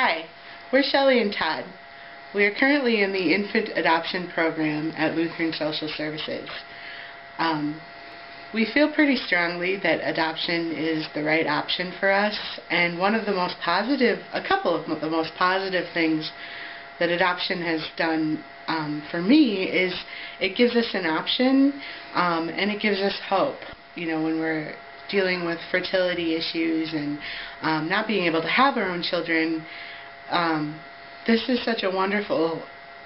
Hi, we're Shelly and Todd. We are currently in the infant adoption program at Lutheran Social Services. We feel pretty strongly that adoption is the right option for us, and a couple of the most positive things that adoption has done for me is it gives us an option and it gives us hope. You know, when we're dealing with fertility issues and not being able to have our own children, this is such a wonderful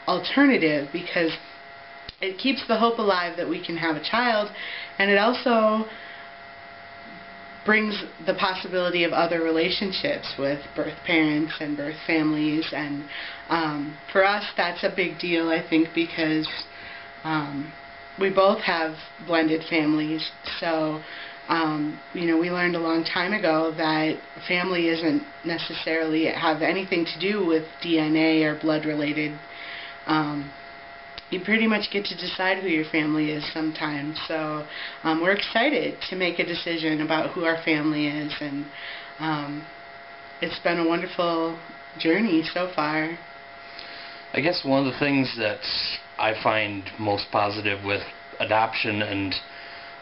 alternative because it keeps the hope alive that we can have a child, and it also brings the possibility of other relationships with birth parents and birth families, and for us that's a big deal, I think, because we both have blended families. So you know, we learned a long time ago that family isn't necessarily have anything to do with DNA or blood related. You pretty much get to decide who your family is sometimes. So we're excited to make a decision about who our family is, and it's been a wonderful journey so far. I guess one of the things that I find most positive with adoption, and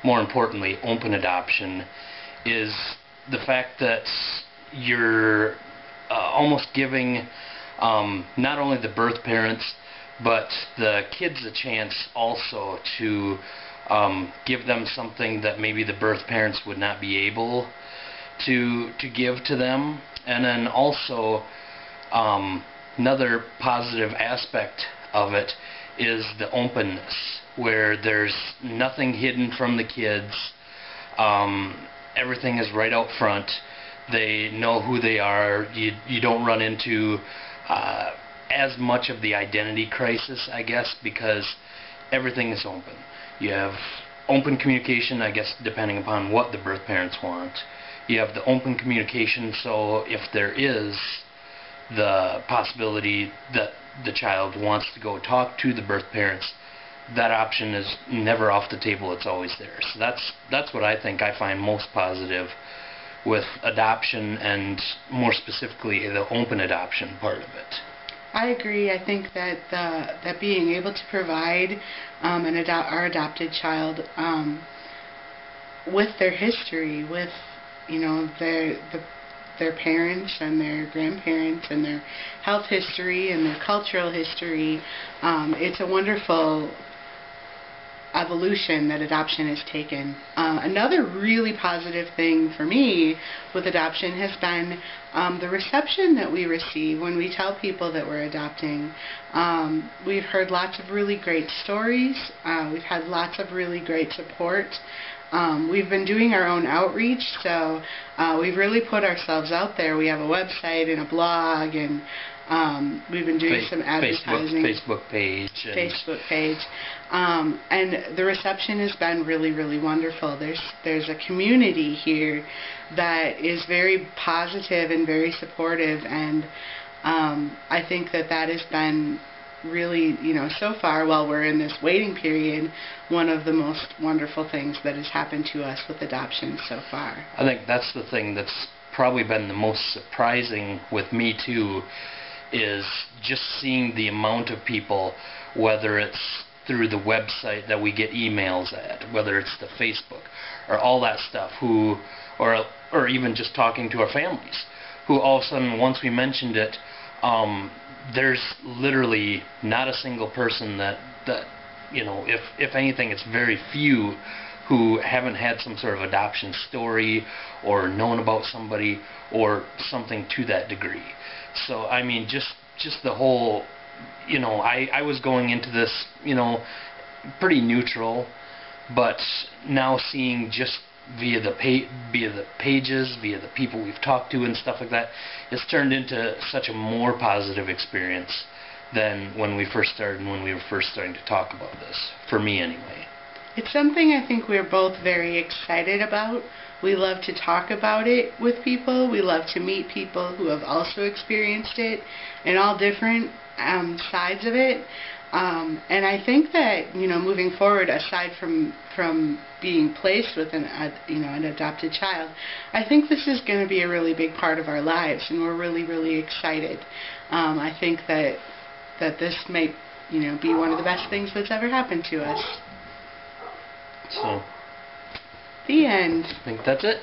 more importantly open adoption, is the fact that you're almost giving not only the birth parents but the kids a chance also to give them something that maybe the birth parents would not be able to give to them. And then also another positive aspect of it is the openness, where there's nothing hidden from the kids. Everything is right out front. They know who they are. You don't run into as much of the identity crisis, I guess, because everything is open. You have open communication, I guess, depending upon what the birth parents want. You have the open communication, so if there is the possibility that the child wants to go talk to the birth parents, that option is never off the table. It's always there. So that's what I think I find most positive with adoption, and more specifically the open adoption part of it. I agree. I think that that being able to provide our adopted child with their history, with, you know, their parents and their grandparents and their health history and their cultural history, it's a wonderful evolution that adoption has taken. Another really positive thing for me with adoption has been the reception that we receive when we tell people that we're adopting. We've heard lots of really great stories. We've had lots of really great support. We've been doing our own outreach, so we've really put ourselves out there. We have a website and a blog, and we've been doing some advertising. Facebook page. And the reception has been really, really wonderful. There's a community here that is very positive and very supportive, and I think that has been really, you know, so far, while we're in this waiting period, one of the most wonderful things that has happened to us with adoption so far. I think that's the thing that's probably been the most surprising with me too, is just seeing the amount of people, whether it's through the website that we get emails at, whether it's the Facebook or all that stuff, or even just talking to our families, who all of a sudden, once we mentioned it, there's literally not a single person that you know, if anything, it's very few who haven't had some sort of adoption story or known about somebody or something to that degree. So I mean, just the whole, you know, I was going into this, you know, pretty neutral, but now seeing just via the pages, via the people we've talked to and stuff like that, it's turned into such a more positive experience than when we first started and when we were first starting to talk about this, for me anyway. It's something I think we're both very excited about. We love to talk about it with people. We love to meet people who have also experienced it, and all different sides of it. And I think that, moving forward, aside from being placed with an adopted child, I think this is going to be a really big part of our lives, and we're really, really excited. I think that this might, be one of the best things that's ever happened to us. So, the end. I think that's it.